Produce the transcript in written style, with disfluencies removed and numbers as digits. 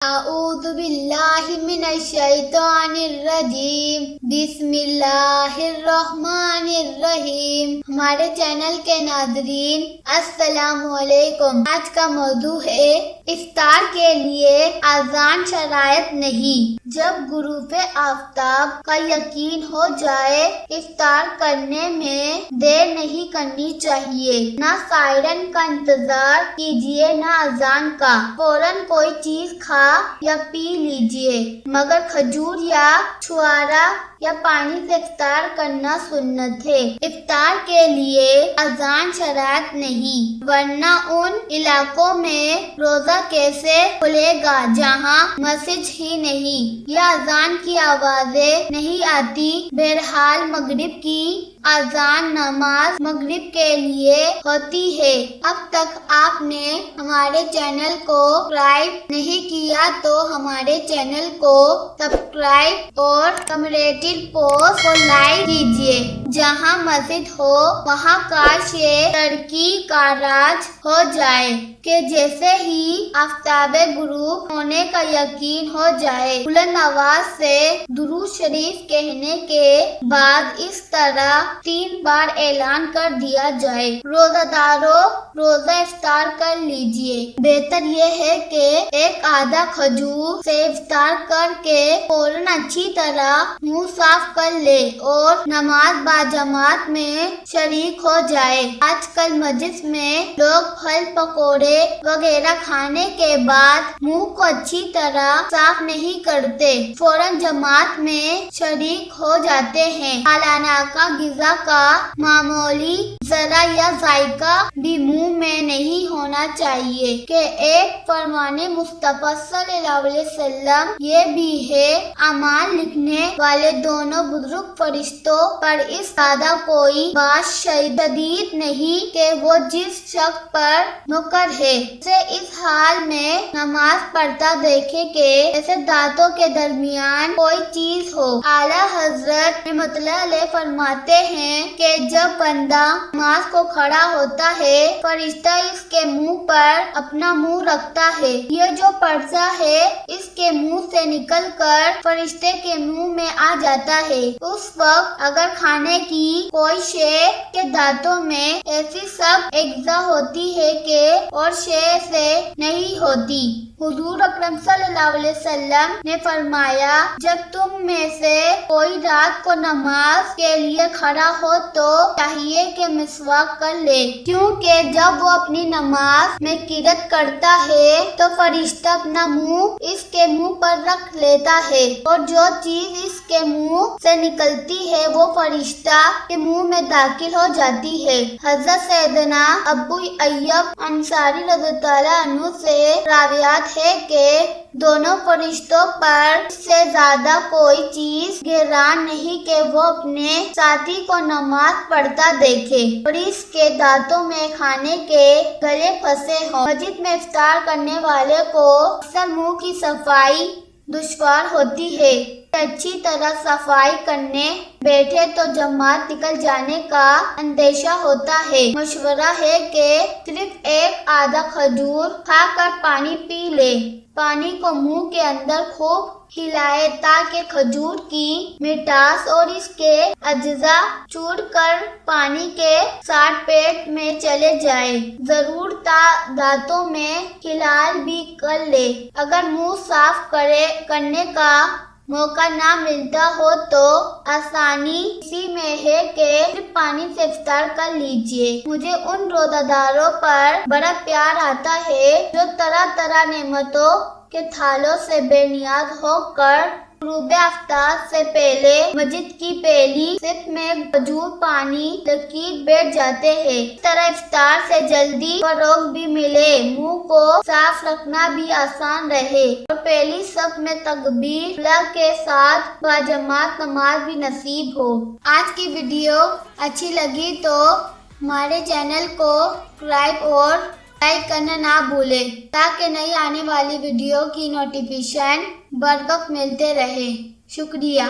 اعوذ باللہ من الشیطان الرجیم بسم اللہ الرحمن الرحیم۔ ہمارے چینل کے ناظرین السلام علیکم۔ آج کا موضوع ہے افطار کے لیے آسان شرائط نہیں۔ جب غروب آفتاب کا یقین ہو جائے افطار کرنے میں دیر نہیں کرنی چاہیے۔ نہ سائرن کا انتظار کیجیے نہ اذان کا، فوراً کوئی چیز کھا یا پی لیجیے، مگر کھجور یا چھوارا یا پانی سے افطار کرنا سنت ہے۔ افطار کے لیے آسان شرائط نہیں، ورنہ ان علاقوں میں روزہ کیسے کھلے گا جہاں مسجد ہی نہیں یا اذان کی آوازیں نہیں آتی۔ بہرحال مغرب کی اذان نماز مغرب کے لیے ہوتی ہے۔ اب تک آپ نے ہمارے چینل کو سبسکرائب نہیں کیا تو ہمارے چینل کو سبسکرائب اور کمیونٹی پوسٹ کو لائک کیجیے۔ جہاں مسجد ہو وہاں کاش یہ ترقی کا راج ہو جائے کہ جیسے ہی آفتاب غروب ہونے کا یقین ہو جائے، بلند آواز سے درود شریف کہنے کے بعد اس طرح 3 بار اعلان کر دیا جائے: روزہ دارو روزہ افطار کر لیجیے۔ بہتر یہ ہے کہ ایک آدھا کھجور سے افطار کر کے فوراً اچھی طرح منہ صاف کر لے اور نماز باجماعت میں شریک ہو جائے۔ آج کل مسجد میں لوگ پھل پکوڑے وغیرہ کھانے کے بعد منہ کو اچھی طرح صاف نہیں کرتے، فوراً جماعت میں شریک ہو جاتے ہیں۔ حالانکہ غذا کا معمولی ذرہ یا ذائقہ بھی منہ میں نہیں ہونا چاہیے کہ ایک فرمان مصطفیٰ صلی اللہ علیہ وسلم یہ بھی ہے: اعمال لکھنے والے دونوں بزرگ فرشتوں پر اس زیادہ کوئی بات شدید نہیں کہ وہ جس شخص پر مقرر ہے اسے اس حال میں نماز پڑھتا دیکھے کہ جیسے دانتوں کے درمیان کوئی چیز ہو۔ اعلیٰ حضرت رحمۃ اللہ علیہ فرماتے ہیں کہ جب بندہ نماز کو کھڑا ہوتا ہے فرشتہ اس کے منہ پر اپنا منہ رکھتا ہے، یہ جو پرزہ ہے اس کے منہ سے نکل کر فرشتے کے منہ میں آ جاتا ہے۔ اس وقت اگر کھانے کی کوئی شے کے دانتوں میں ایسی سب اجزا ہوتی ہے کہ اور شے سے نہیں ہوتی۔ حضور اکرم صلی اللہ علیہ وسلم نے فرمایا: جب تم میں سے کوئی رات کو نماز کے لیے کھڑا ہو تو چاہیے کہ مسواک کر لے، کیونکہ جب وہ اپنی نماز میں قرات کرتا ہے تو فرشتہ اپنا منہ اس کے منہ پر رکھ لیتا ہے اور جو چیز اس کے منہ سے نکلتی ہے وہ فرشتہ کے منہ میں داخل ہو جاتی ہے۔ حضرت سیدنا ابو ایوب انصاری رضی اللہ عنہ سے روایت ہے کہ دونوں فرشتوں پر اس سے زیادہ کوئی چیز گران نہیں کہ وہ اپنے ساتھی کو نماز پڑھتا دیکھے اور اس کے دانتوں میں کھانے کے گلے پھنسے ہوں۔ مسجد میں افطار کرنے والے کو اکثر منہ کی صفائی دشوار ہوتی ہے۔ اچھی طرح صفائی کرنے بیٹھے تو جماعت نکل جانے کا اندیشہ ہوتا ہے۔ مشورہ ہے کہ صرف ایک آدھا کھجور کھا کر پانی پی لے۔ پانی کو منہ کے اندر خوب ہلائے تاکہ کھجور کی مٹھاس اور اس کے اجزاء چوڑ کر پانی کے ساتھ پیٹ میں چلے جائے۔ ضرورت دانتوں میں ہلال بھی کر لے۔ اگر منہ صاف کرنے کا موقع نہ ملتا ہو تو آسانی اسی میں ہے کہ صرف پانی سے افطار کر لیجیے۔ مجھے ان روزہ داروں پر بڑا پیار آتا ہے جو طرح طرح نعمتوں کے تھالوں سے بے نیاز ہو کر غروب آفتاب سے پہلے مسجد کی پہلی صف میں کھجور پانی لکیر بیٹھ جاتے ہیں۔ اس طرح افطار سے جلدی فروغ بھی ملے، منہ کو صاف رکھنا بھی آسان رہے اور پہلی صف میں تکبیر اللہ کے ساتھ باجماعت نماز بھی نصیب ہو۔ آج کی ویڈیو اچھی لگی تو ہمارے چینل کو سبسکرائب اور لائک کرنا نہ بھولیں تاکہ نئی آنے والی ویڈیو کی نوٹیفیکیشن بر وقت ملتے رہے۔ شکریہ۔